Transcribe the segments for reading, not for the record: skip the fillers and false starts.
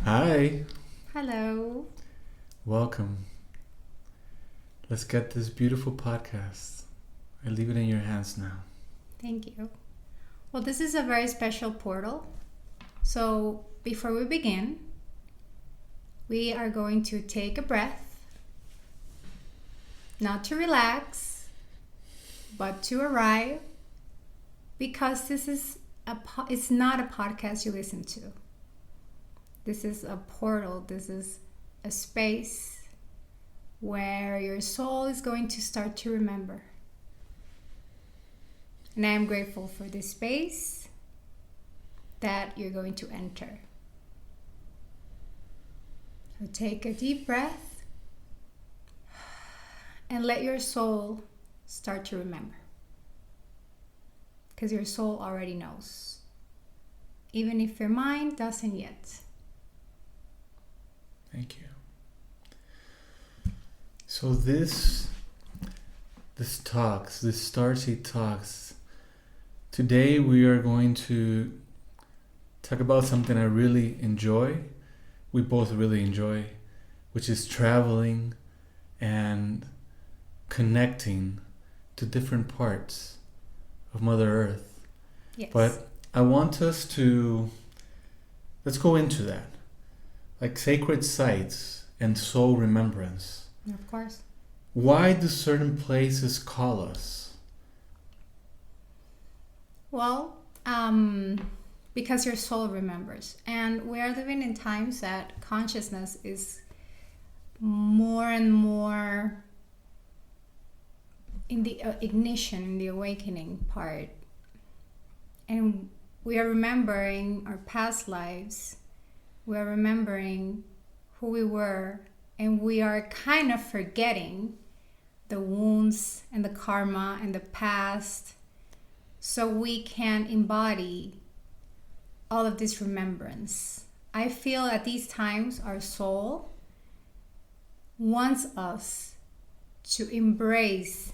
Hi. Hello. Welcome. Let's get this beautiful podcast. I leave it in your hands now. Thank you. Well, this is a very special portal. So, before we begin, we are going to take a breath, not to relax, but to arrive, because this is it's not a podcast you listen to. This is a portal. This is a space where your soul is going to start to remember. And I am grateful for this space that you're going to enter. So take a deep breath and let your soul start to remember. Because your soul already knows, even if your mind doesn't yet. Thank you. So this Starseed talks, today we are going to talk about something I really enjoy. We both really enjoy, which is traveling and connecting to different parts of Mother Earth. Yes. But I want us to, let's go into that. Like sacred sites and soul remembrance. Of course. Why do certain places call us? Well, because your soul remembers. And we are living in times that consciousness is more and more in the ignition, in the awakening part. And we are remembering our past lives. We are remembering who we were. And we are kind of forgetting the wounds and the karma and the past, so we can embody all of this remembrance. I feel at these times our soul wants us to embrace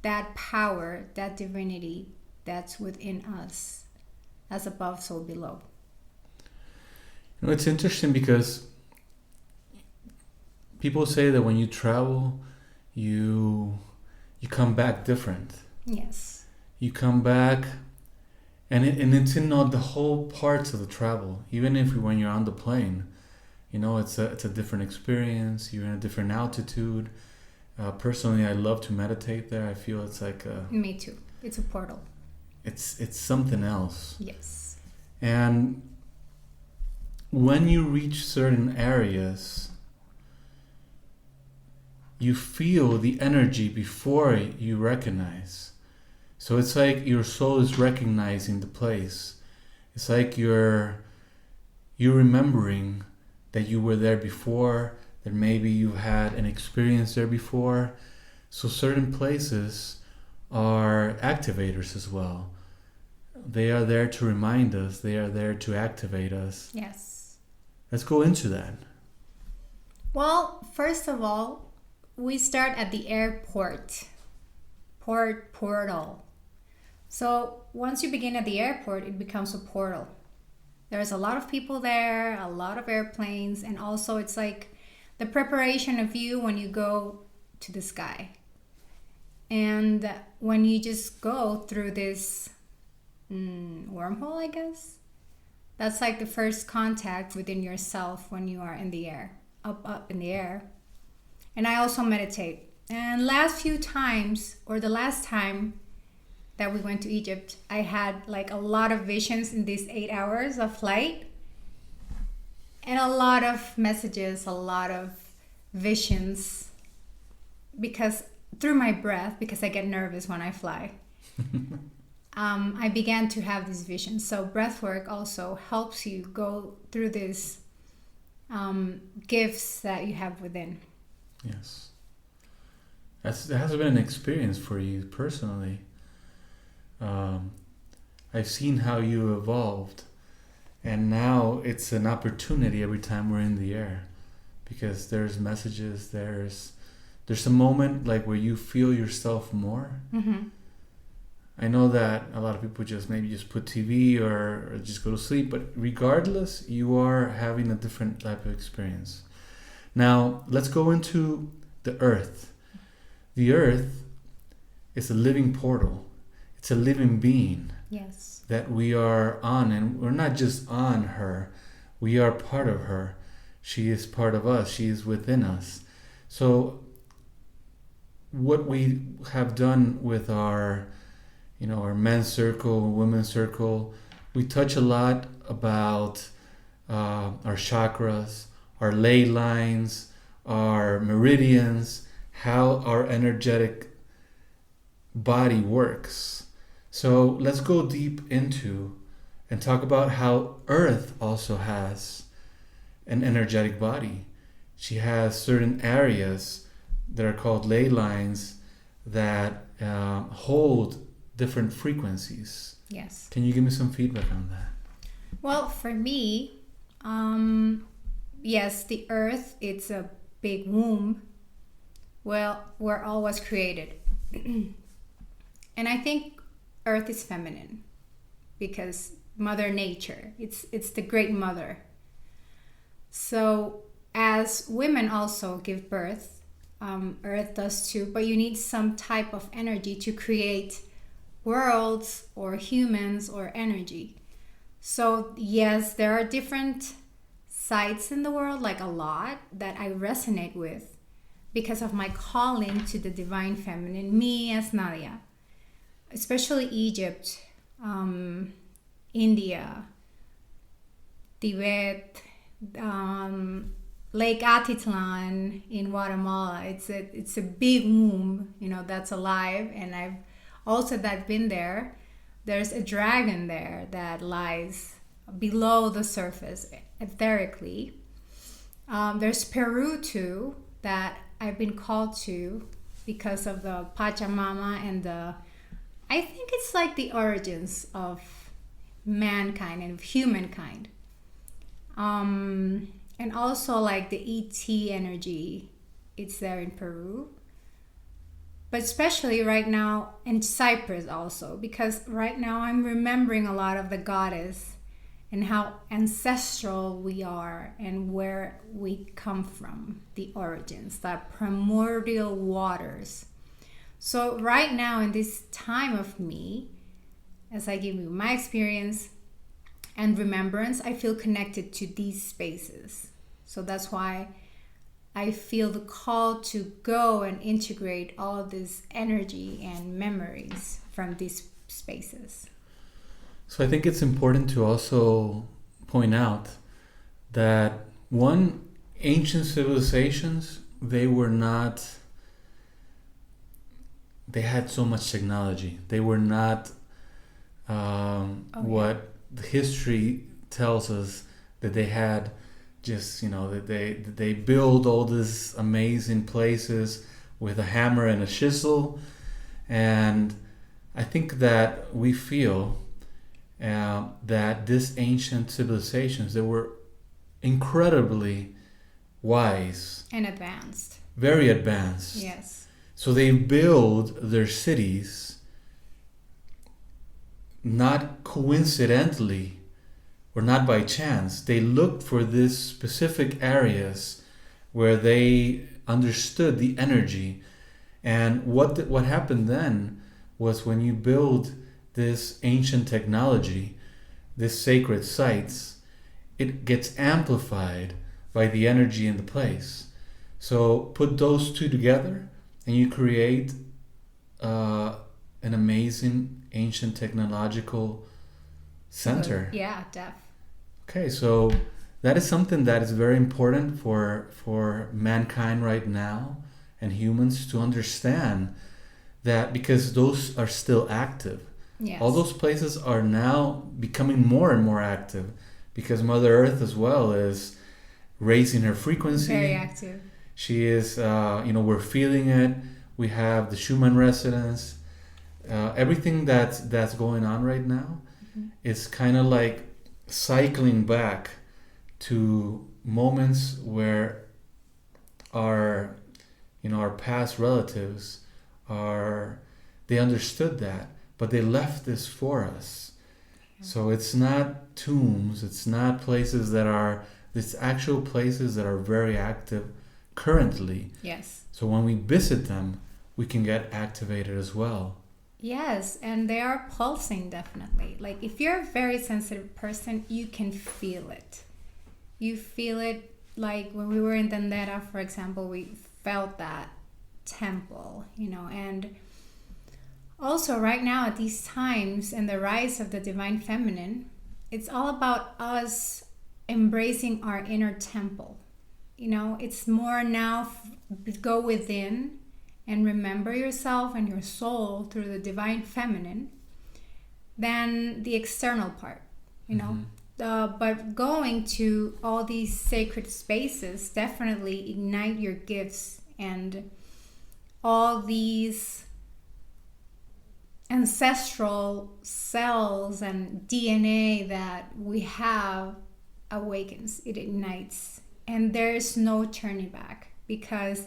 that power, that divinity that's within us, as above, so below. You know, it's interesting because people say that when you travel, you come back different. Yes. You come back, and it's in all the whole parts of the travel. Even if when you're on the plane, you know, it's a different experience. You're in a different altitude. Personally, I love to meditate there. I feel it's like Me too. It's a portal. It's something else. Yes. And when you reach certain areas, you feel the energy before you recognize. So it's like your soul is recognizing the place. It's like you're remembering that you were there before, that maybe you had an experience there before. So certain places are activators as well. They are there to remind us. They are there to activate us. Yes. Let's go into that. Well, first of all, we start at the airport. Portal. So once you begin at the airport, it becomes a portal. There's a lot of people there, a lot of airplanes, and also it's like the preparation of you when you go to the sky. And when you just go through this wormhole, I guess, that's like the first contact within yourself when you are in the air, up in the air. And I also meditate. And the last time that we went to Egypt, I had like a lot of visions in these 8 hours of flight. And a lot of messages, a lot of visions. Because through my breath, because I get nervous when I fly, I began to have these visions. So breath work also helps you go through these gifts that you have within. Yes. That has been an experience for you personally. I've seen how you evolved, and now it's an opportunity every time we're in the air, because there's messages, there's a moment like where you feel yourself more. Mm-hmm. I know that a lot of people maybe just put TV or just go to sleep, but regardless, you are having a different type of experience. Now, let's go into the earth. The earth is a living portal. It's a living being. Yes. That we are on, and we're not just on her. We are part of her. She is part of us. She is within us. So what we have done with our men's circle, women's circle, we touch a lot about our chakras, our ley lines, our meridians, how our energetic body works. So let's go deep into and talk about how Earth also has an energetic body. She has certain areas that are called ley lines that hold different frequencies. Yes. Can you give me some feedback on that? Well, for me, yes, the earth, it's a big womb. Well, where all was created. And I think earth is feminine because Mother Nature, it's the great mother. So as women also give birth, earth does too, but you need some type of energy to create worlds or humans or energy. So yes, there are different sites in the world, like a lot that I resonate with because of my calling to the divine feminine, me as Nadia, especially Egypt, India, Tibet, Lake Atitlan in Guatemala. It's a big womb, that's alive, and I've also been there. There's a dragon there that lies below the surface etherically. There's Peru too that I've been called to because of the Pachamama and I think it's like the origins of mankind and of humankind. And also like the ET energy, it's there in Peru. But especially right now in Cyprus also, because right now I'm remembering a lot of the goddess and how ancestral we are and where we come from, the origins, the primordial waters. So right now in this time of me, as I give you my experience and remembrance, I feel connected to these spaces. So that's why I feel the call to go and integrate all of this energy and memories from these spaces. So I think it's important to also point out that ancient civilizations, they had so much technology. They were not what the history tells us that they had. Just that they build all these amazing places with a hammer and a chisel, and I think that we feel that these ancient civilizations, they were incredibly wise and advanced, very advanced. Yes. So they build their cities not coincidentally or not by chance. They looked for these specific areas where they understood the energy. And what happened then was when you build this ancient technology, this sacred sites, it gets amplified by the energy in the place. So put those two together and you create an amazing ancient technological center. Yeah, def. Okay, so that is something that is very important for mankind right now and humans to understand, that because those are still active. Yes. All those places are now becoming more and more active because Mother Earth as well is raising her frequency. Very active. She is, we're feeling it. We have the Schumann resonance. Everything that's going on right now, it's kind of like cycling back to moments where our past relatives they understood that, but they left this for us. So it's not tombs, it's not places that are, it's actual places that are very active currently. Yes. So when we visit them, we can get activated as well. Yes, and they are pulsing definitely. Like if you're a very sensitive person, you can feel it. You feel it, like when we were in Tendera, for example, we felt that temple, and also right now at these times in the rise of the divine feminine, it's all about us embracing our inner temple. It's more now go within and remember yourself and your soul through the divine feminine than the external part, but going to all these sacred spaces definitely ignite your gifts and all these ancestral cells and DNA that we have awakens, it ignites, and there's no turning back, because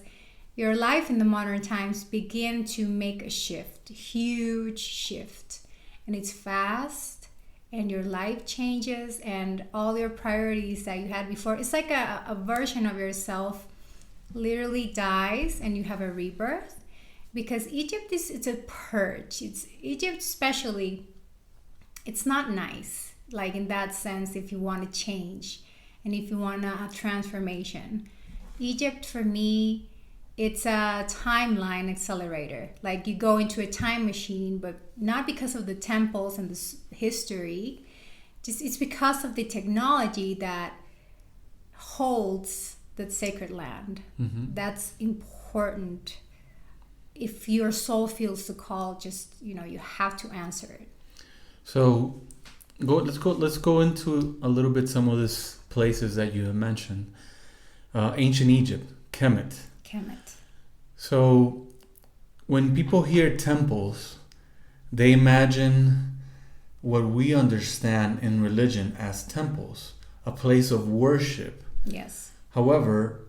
your life in the modern times begin to make a shift, huge shift, and it's fast, and your life changes, and all your priorities that you had before, it's like a version of yourself literally dies and you have a rebirth. Because Egypt it's a purge. Egypt especially, it's not nice, like in that sense, if you want to change and if you want a transformation. Egypt for me, it's a timeline accelerator. Like you go into a time machine, but not because of the temples and the history. Just it's because of the technology that holds that sacred land. Mm-hmm. That's important. If your soul feels the call, just you have to answer it. So let's go into a little bit some of these places that you have mentioned. Ancient Egypt, Kemet. So when people hear temples, they imagine what we understand in religion as temples, a place of worship. Yes. However,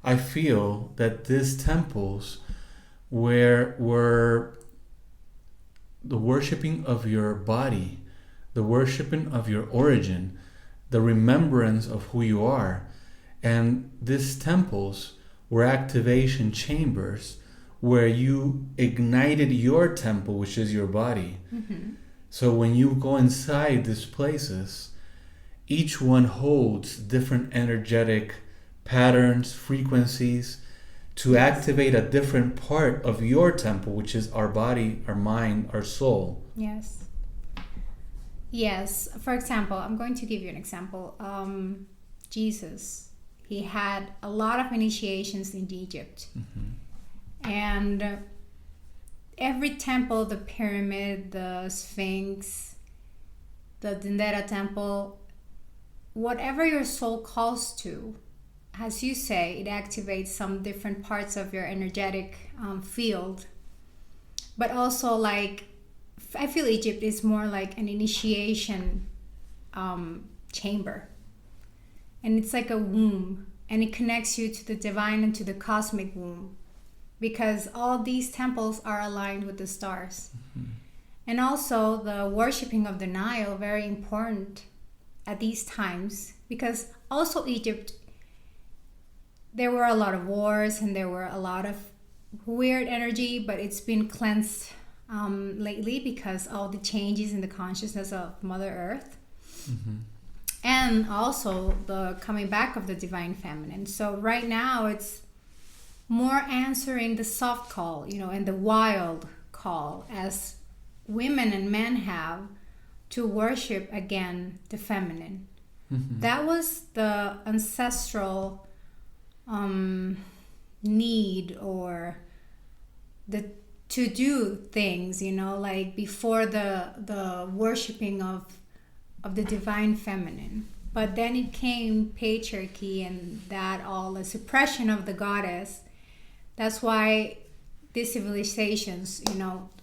I feel that these temples were the worshiping of your body, the worshiping of your origin, the remembrance of who you are. And these temples were activation chambers where you ignited your temple, which is your body. Mm-hmm. So when you go inside these places, each one holds different energetic patterns, frequencies, to activate a different part of your temple, which is our body, our mind, our soul. Yes. For example, I'm going to give you an example. Jesus, he had a lot of initiations in Egypt. Mm-hmm. And every temple, the pyramid, the Sphinx, the Dendera temple, whatever your soul calls to, as you say, it activates some different parts of your energetic field. But also, like, I feel Egypt is more like an initiation chamber. And it's like a womb. And it connects you to the divine and to the cosmic womb. Because all these temples are aligned with the stars. Mm-hmm. And also the worshipping of the Nile, very important at these times. Because also Egypt, there were a lot of wars and there were a lot of weird energy, but it's been cleansed lately because all the changes in the consciousness of Mother Earth. Mm-hmm. And also the coming back of the divine feminine. So right now it's more answering the soft call, and the wild call as women and men have to worship again the feminine. Mm-hmm. That was the ancestral need, or the to do things, like before the worshiping of the divine feminine. But then it came patriarchy and that all the suppression of the goddess. That's why these civilizations,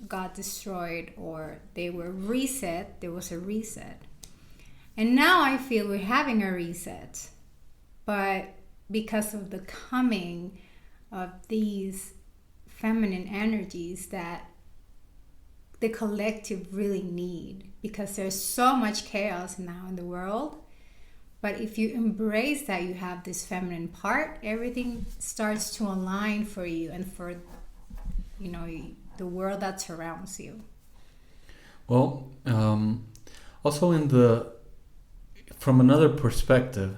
got destroyed, or they were reset. There was a reset. And now I feel we're having a reset. But because of the coming of these feminine energies that the collective really need, because there's so much chaos now in the world. But if you embrace that you have this feminine part, everything starts to align for you and for, you know, the world that surrounds you. Well, also from another perspective,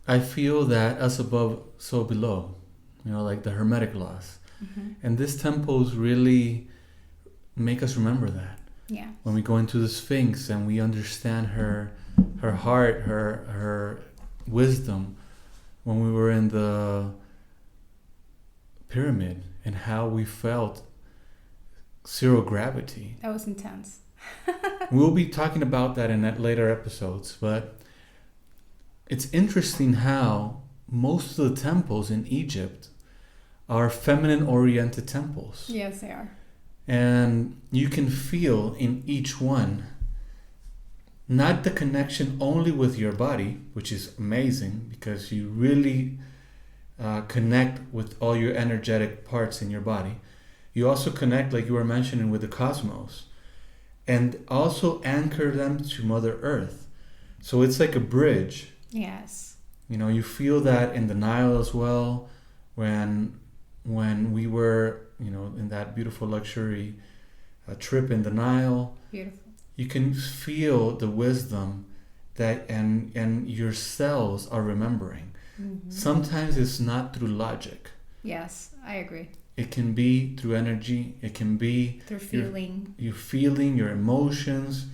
I feel that as above, so below, you know, like the Hermetic laws. Mm-hmm. And these temples really make us remember that. Yeah. When we go into the Sphinx and we understand her heart, her wisdom, when we were in the pyramid and how we felt zero gravity. That was intense. We'll be talking about that in later episodes, but it's interesting how most of the temples in Egypt are feminine-oriented temples. Yes, they are. And you can feel in each one not the connection only with your body, which is amazing because you really connect with all your energetic parts in your body. You also connect, like you were mentioning, with the cosmos, and also anchor them to Mother Earth. So it's like a bridge. Yes. You know, you feel that in the Nile as well, when we were, you know, in that beautiful luxury trip in the Nile. Beautiful. You can feel the wisdom that and your cells are remembering. Mm-hmm. Sometimes it's not through logic. Yes, I agree. It can be through energy. It can be through feeling. Your feeling, your emotions.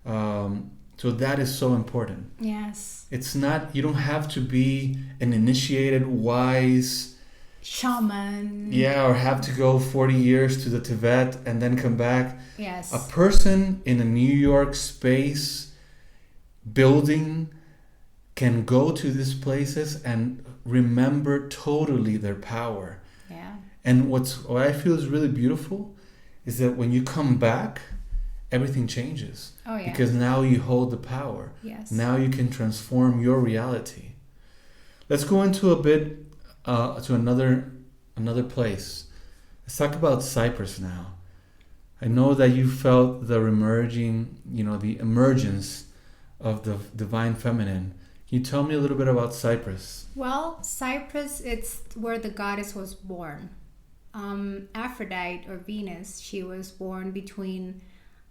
So that is so important. Yes. It's not, you don't have to be an initiated, wise shaman. Yeah, or have to go 40 years to the Tibet and then come back. Yes. A person in a New York space building can go to these places and remember totally their power. Yeah. And what I feel is really beautiful is that when you come back, everything changes. Oh, yeah. Because now you hold the power. Yes. Now you can transform your reality. Let's go into a bit to another place. Let's talk about Cyprus now. I know that you felt the emergence of the divine feminine. Can you tell me a little bit about Cyprus? Well, Cyprus, it's where the goddess was born. Aphrodite, or Venus, she was born between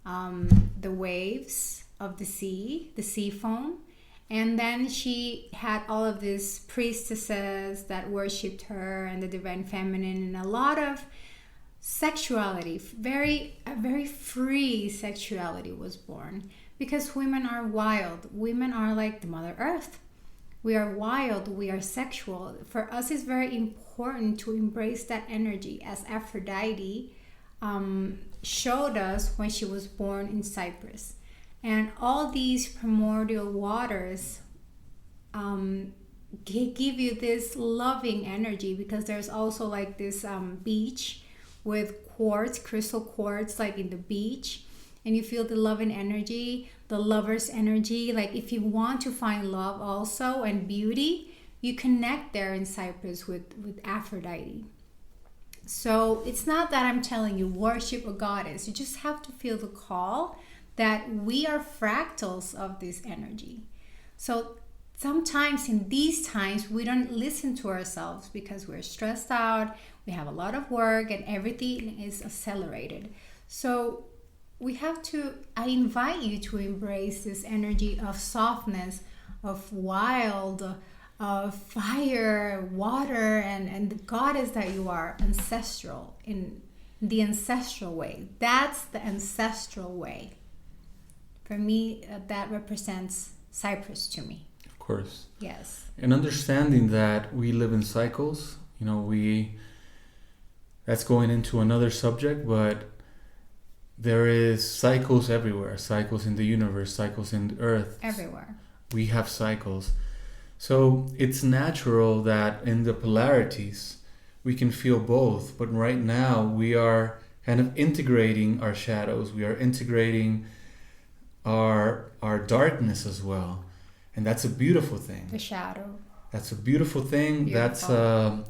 the waves of the sea foam. And then she had all of these priestesses that worshipped her and the divine feminine, and a lot of sexuality, a very free sexuality was born, because women are wild. Women are like the Mother Earth. We are wild, we are sexual. For us, it's very important to embrace that energy, as Aphrodite showed us when she was born in Cyprus. And all these primordial waters give you this loving energy, because there's also like this beach with quartz, crystal quartz, like in the beach. And you feel the loving energy, the lover's energy. Like if you want to find love also and beauty, you connect there in Cyprus with Aphrodite. So it's not that I'm telling you worship a goddess. You just have to feel the call that we are fractals of this energy. So sometimes in these times, we don't listen to ourselves because we're stressed out, we have a lot of work, and everything is accelerated. So I invite you to embrace this energy of softness, of wild, of fire, water, and the goddess that you are, ancestral, in the ancestral way. That's the ancestral way. For me, that represents Cyprus to me. Of course. Yes. And understanding that we live in cycles, that's going into another subject, but there is cycles everywhere, cycles in the universe, cycles in the earth. Everywhere. We have cycles. So it's natural that in the polarities, we can feel both. But right now, we are kind of integrating our shadows. We are integrating our darkness as well. And that's a beautiful thing. The shadow. That's a beautiful thing. Beautiful. That's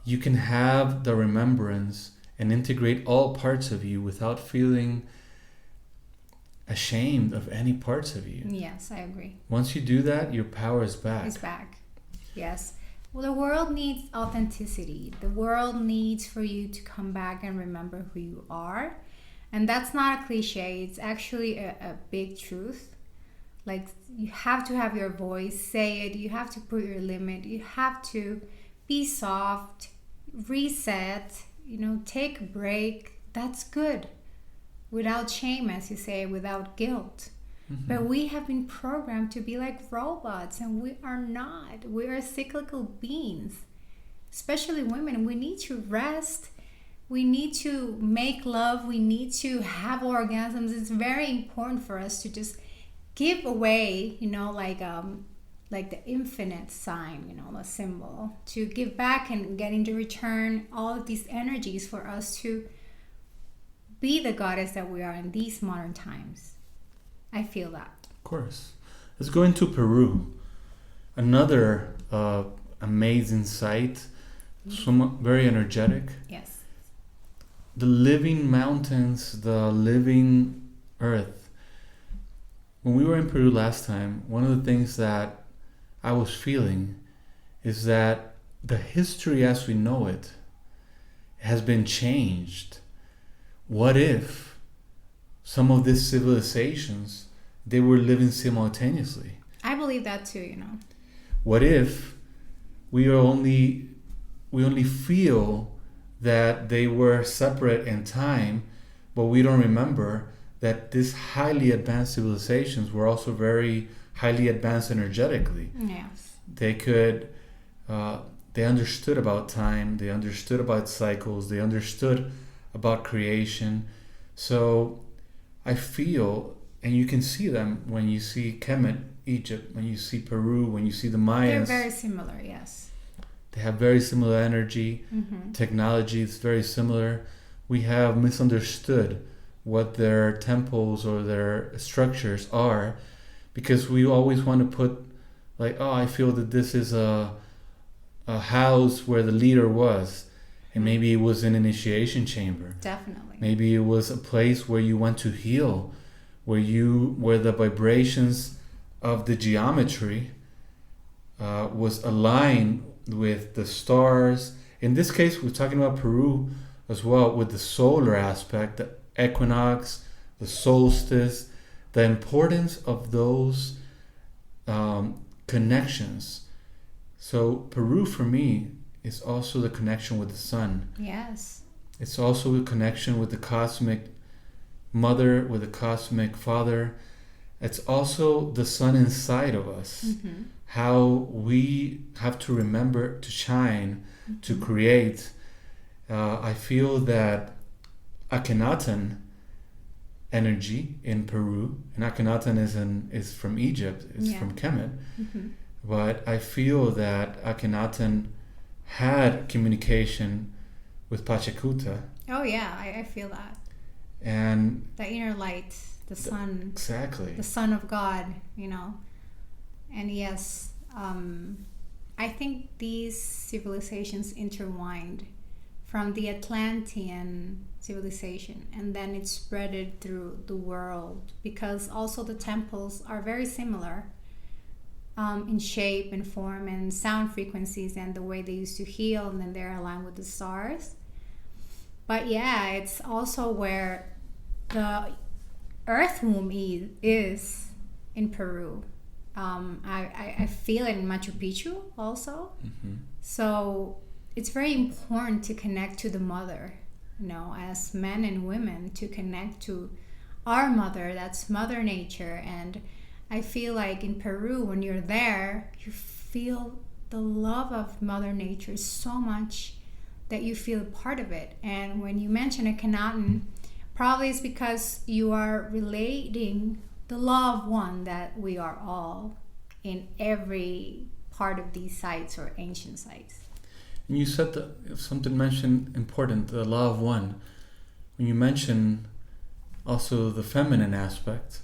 you can have the remembrance and integrate all parts of you without feeling ashamed of any parts of you. Yes, I agree. Once you do that, your power is back. It's back. Yes. Well, the world needs authenticity. The world needs for you to come back and remember who you are. And that's not a cliche. It's actually a big truth. Like, you have to have your voice, say it. You have to put your limit. You have to be soft, reset, take a break. That's good. Without shame, as you say, without guilt. Mm-hmm. But we have been programmed to be like robots, and we are not. We are cyclical beings, especially women. We need to rest. We need to make love. We need to have orgasms. It's very important for us to just give away, like the infinite sign, the symbol, to give back and get into return all of these energies for us to be the goddess that we are in these modern times. I feel that. Of course. Let's go into Peru. Another amazing site. Very energetic. Yes. The living mountains, the living earth. When we were in Peru last time, one of the things that I was feeling is that the history as we know it has been changed. What if some of these civilizations, they were living simultaneously? I believe that too, What if we only feel that they were separate in time, but we don't remember that these highly advanced civilizations were also very highly advanced energetically. Yes. They could, they understood about time, they understood about cycles, they understood about creation. So I feel, and you can see them when you see Kemet, Egypt, when you see Peru, when you see the Mayans. They're very similar, yes. They have very similar energy. Mm-hmm. Technology is very similar. We have misunderstood what their temples or their structures are, because we always want to put like, oh, I feel that this is a house where the leader was, and maybe it was an initiation chamber. Definitely. Maybe it was a place where you went to heal, where the vibrations of the geometry was aligned with the stars. In this case, we're talking about Peru as well, with the solar aspect, the equinox, the solstice, the importance of those connections. So Peru for me is also the connection with the sun. Yes. It's also a connection with the cosmic mother, with the cosmic father. It's also the sun inside of us. Mm-hmm. How we have to remember to shine, mm-hmm. to create. I feel that Akhenaten energy in Peru, and Akhenaten is from Egypt, it's from Kemet, mm-hmm. but I feel that Akhenaten had communication with Pachacuta. Oh yeah, I feel that. And the inner light, the sun. Exactly. The son of God, And yes, I think these civilizations intertwined from the Atlantean civilization, and then it spreaded through the world, because also the temples are very similar in shape and form and sound frequencies and the way they used to heal, and then they're aligned with the stars. But yeah, it's also where the earth womb is in Peru. I feel it in Machu Picchu also. Mm-hmm. So it's very important to connect to the mother, as men and women, to connect to our mother, that's Mother Nature. And I feel like in Peru, when you're there, you feel the love of Mother Nature so much that you feel a part of it. And when you mention Akhenaten, probably it's because you are relating the law of one, that we are all in every part of these sites or ancient sites. And you said that something mentioned important, the law of one. When you mention also the feminine aspect,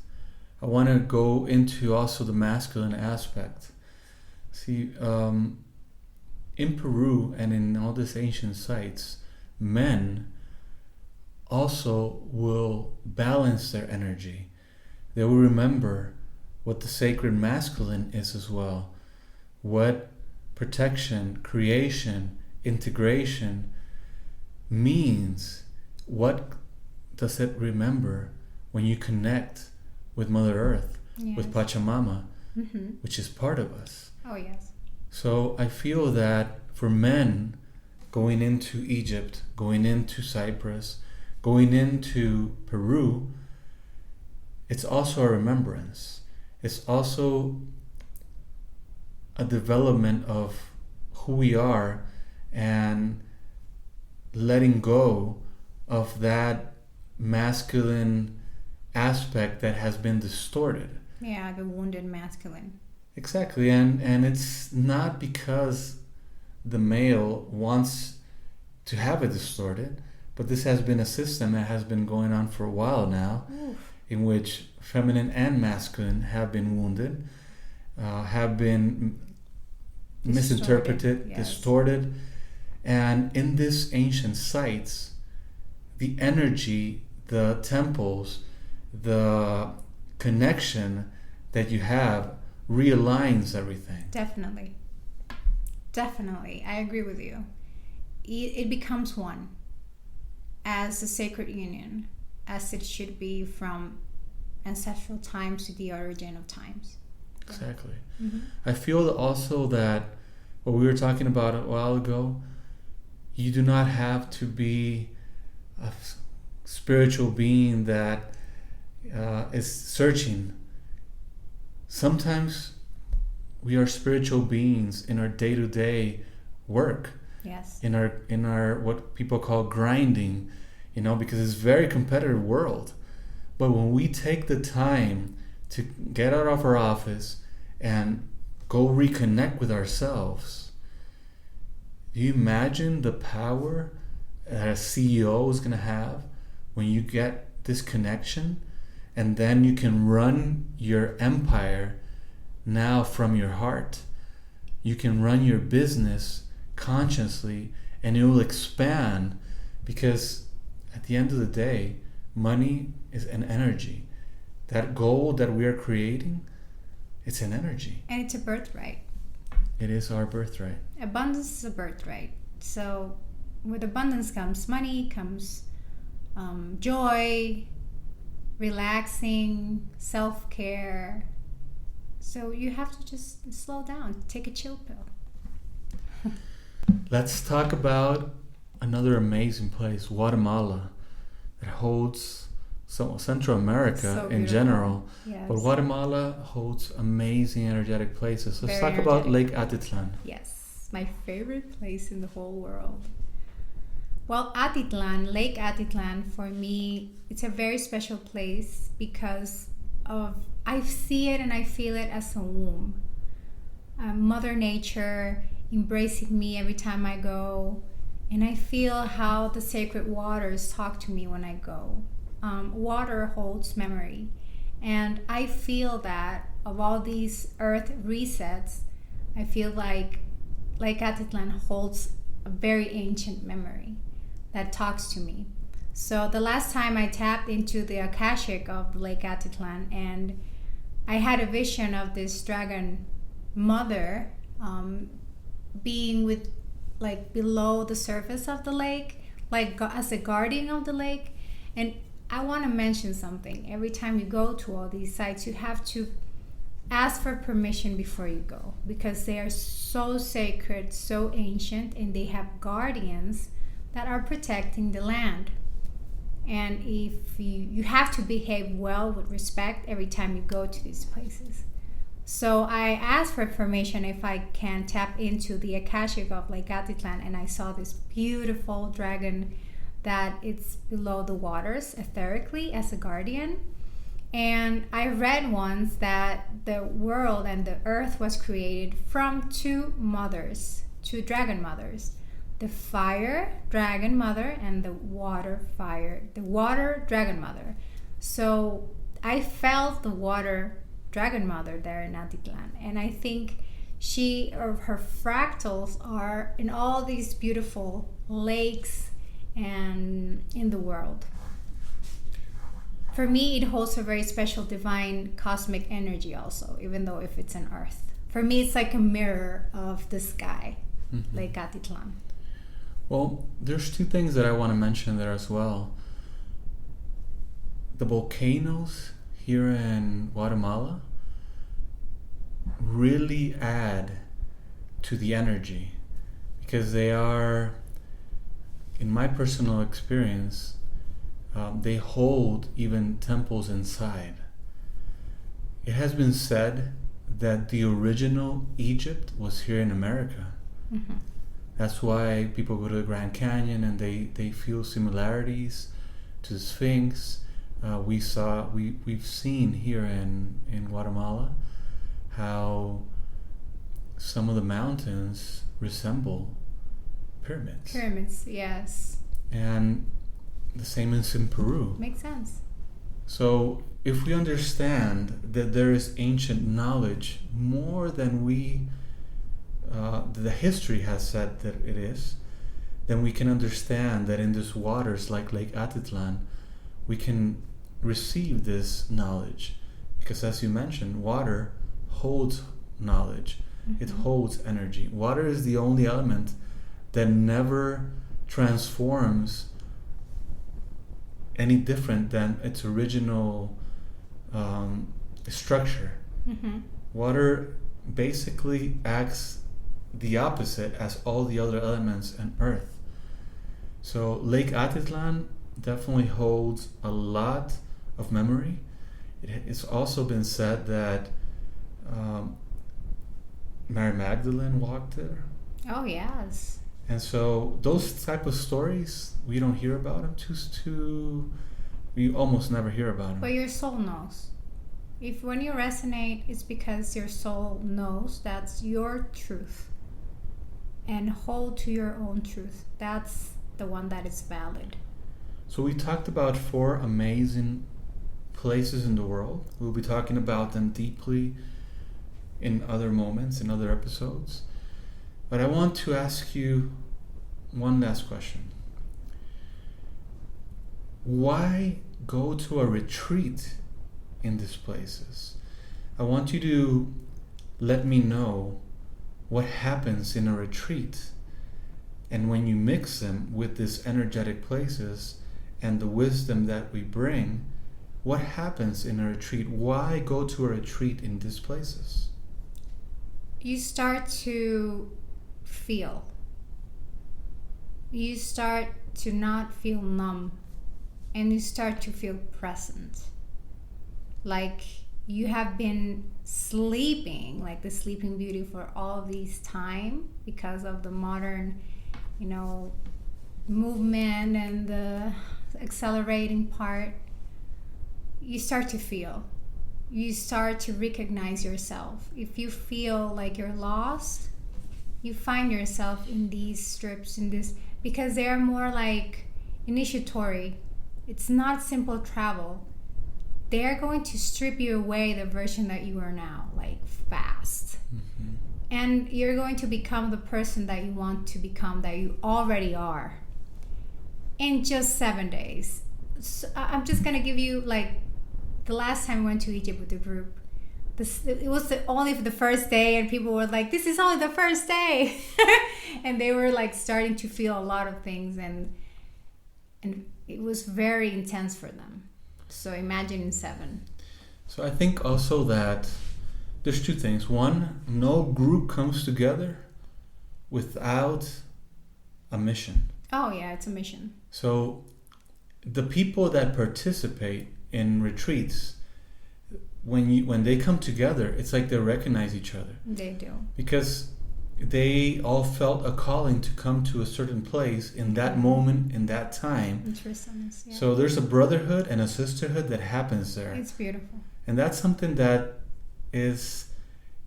I want to go into also the masculine aspect. See, in Peru and in all these ancient sites, men also will balance their energy. They will remember what the sacred masculine is as well. What protection, creation, integration means. What does it remember when you connect with Mother Earth, with Pachamama, which is part of us? Oh, yes. So I feel that for men going into Egypt, going into Cyprus, going into Peru, it's also a remembrance. It's also a development of who we are and letting go of that masculine aspect that has been distorted. Yeah, the wounded masculine. Exactly, and it's not because the male wants to have it distorted, but this has been a system that has been going on for a while now. Oof. In which feminine and masculine have been wounded, have been misinterpreted, distorted. And in these ancient sites, the energy, the temples, the connection that you have realigns everything. Definitely. I agree with you. It becomes one as a sacred union, as it should be from ancestral times to the origin of times. Exactly. I feel also that what we were talking about a while ago, you do not have to be a spiritual being that is searching. Sometimes we are spiritual beings in our day-to-day work. Yes. In our what people call grinding, because it's a very competitive world. But when we take the time to get out of our office and go reconnect with ourselves, do you imagine the power that a CEO is going to have when you get this connection? And then you can run your empire now from your heart. You can run your business consciously, and it will expand, because at the end of the day, money is an energy. That gold that we are creating, it's an energy. And it's a birthright. It is our birthright. Abundance is a birthright. So with abundance comes money, comes joy, relaxing, self-care. So you have to just slow down, take a chill pill. Let's talk about another amazing place, Guatemala, that holds Central America in general. Yes. But Guatemala holds amazing energetic places. Let's Very talk about energetic. Lake Atitlan. Yes, my favorite place in the whole world. Well, Atitlan, Lake Atitlan, for me, it's a very special place because I see it and I feel it as a womb. Mother Nature embracing me every time I go, and I feel how the sacred waters talk to me when I go. Water holds memory, and I feel that of all these earth resets, I feel like Lake Atitlan holds a very ancient memory that talks to me. So the last time I tapped into the Akashic of Lake Atitlan, and I had a vision of this dragon mother being with, like, below the surface of the lake, like as a guardian of the lake. And I want to mention something. Every time you go to all these sites, you have to ask for permission before you go, because they are so sacred, so ancient, and they have guardians that are protecting the land. And if you have to behave well with respect every time you go to these places. So I asked for permission if I can tap into the Akashic of Lake Atitlan, and I saw this beautiful dragon that it's below the waters etherically as a guardian. And I read once that the world and the earth was created from two dragon mothers. The fire dragon mother and the water dragon mother. So I felt the water dragon mother there in Atitlan, and I think her fractals are in all these beautiful lakes and in the world. for me, it holds a very special divine cosmic energy also, even though if it's an earth. For me, it's like a mirror of the sky, Lake Atitlan. Well, there's two things that I want to mention there as well. The volcanoes here in Guatemala really add to the energy because they are, in my personal experience, they hold even temples inside. It has been said that the original Egypt was here in America. That's why people go to the Grand Canyon and they feel similarities to the Sphinx. We've seen here in Guatemala how some of the mountains resemble pyramids. Pyramids, yes. And the same is in Peru. Makes sense. So if we understand that there is ancient knowledge more than the history has said that it is, then we can understand that in these waters like Lake Atitlan, we can receive this knowledge. Because as you mentioned, water holds knowledge. It holds energy. Water is the only element that never transforms any different than its original structure. Water basically acts the opposite as all the other elements on Earth. So Lake Atitlan definitely holds a lot of memory. It's also been said that Mary Magdalene walked there. Oh, yes. And so those type of stories, we don't hear about them we almost never hear about them. But your soul knows. If when you resonate, it's because your soul knows that's your truth. And hold to your own truth. That's the one that is valid. So we talked about 4 amazing places in the world. We'll be talking about them deeply in other moments, in other episodes. But I want to ask you one last question. Why go to a retreat in these places? I want you to let me know what happens in a retreat. And when you mix them with these energetic places and the wisdom that we bring, what happens in a retreat? Why go to a retreat in these places? You start to feel. You start to not feel numb, and you start to feel present. Like you have been sleeping, like the sleeping beauty for all these time because of the modern, movement and the accelerating part. You start to feel. You start to recognize yourself. If you feel like you're lost, you find yourself in these strips, because they are more like initiatory. It's not simple travel. They are going to strip you away the version that you are now, like fast. And you're going to become the person that you want to become, that you already are, in just 7 days. So I'm just going to give you, like, the last time I went to Egypt with the group, it was only for the first day, and people were like, this is only the first day. And they were like starting to feel a lot of things, and it was very intense for them. So imagine in 7. So I think also that there's 2 things. One, no group comes together without a mission. Oh yeah, it's a mission. So the people that participate in retreats, when they come together, it's like they recognize each other. They do. Because they all felt a calling to come to a certain place in that moment, in that time. Interesting. Yeah. So there's a brotherhood and a sisterhood that happens there. It's beautiful. And that's something that is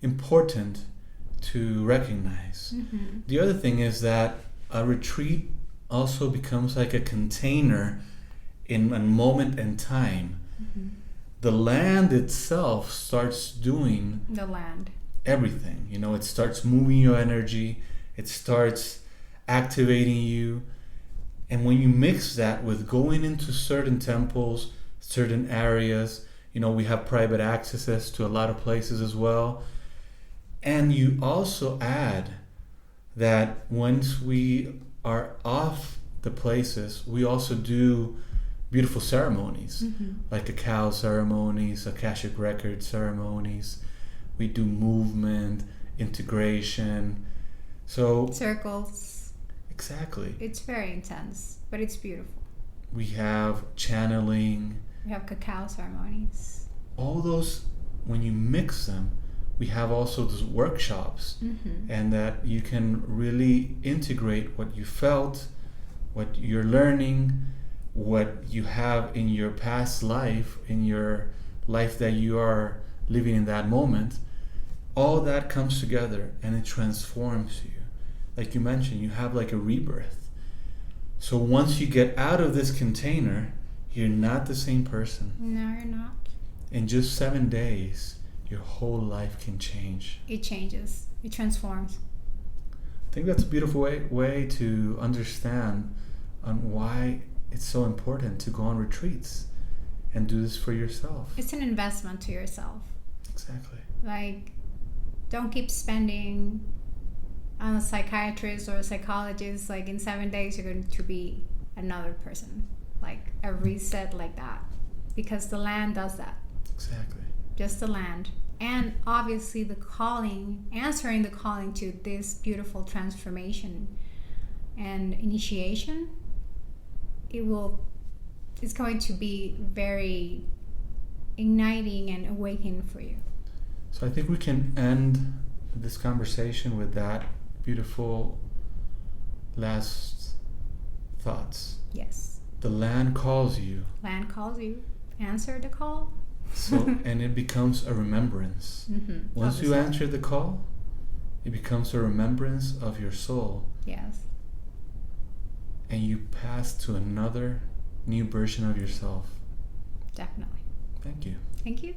important to recognize. The other thing is that a retreat also becomes like a container in a moment in time. The land itself starts doing everything. It starts moving your energy, it starts activating you. And when you mix that with going into certain temples, certain areas. We have private accesses to a lot of places as well. And you also add that once we are off the places, we also do beautiful ceremonies, like cacao ceremonies, Akashic record ceremonies. We do movement, integration. So circles. Exactly. It's very intense, but it's beautiful. We have channeling. We have cacao ceremonies. All those, when you mix them, we have also those workshops, and that you can really integrate what you felt, what you're learning, what you have in your past life, in your life that you are living in that moment. All that comes together and it transforms you. Like you mentioned, you have like a rebirth. So once you get out of this container, you're not the same person. No, you're not. In just 7 days, your whole life can change. It changes. It transforms. I think that's a beautiful way to understand on why it's so important to go on retreats and do this for yourself. It's an investment to yourself. Exactly. Like, don't keep spending on a psychiatrist or a psychologist. Like, in 7 days, you're going to be another person. Like, a reset like that. Because the land does that. Exactly. Just the land. And obviously the calling, answering the calling to this beautiful transformation and initiation, it's going to be very igniting and awakening for you. So I think we can end this conversation with that beautiful last thoughts. Yes. The land calls you. Land calls you. Answer the call. So and it becomes a remembrance. Once you answer the call, it becomes a remembrance of your soul. Yes. And you pass to another new version of yourself. Definitely. Thank you. Thank you.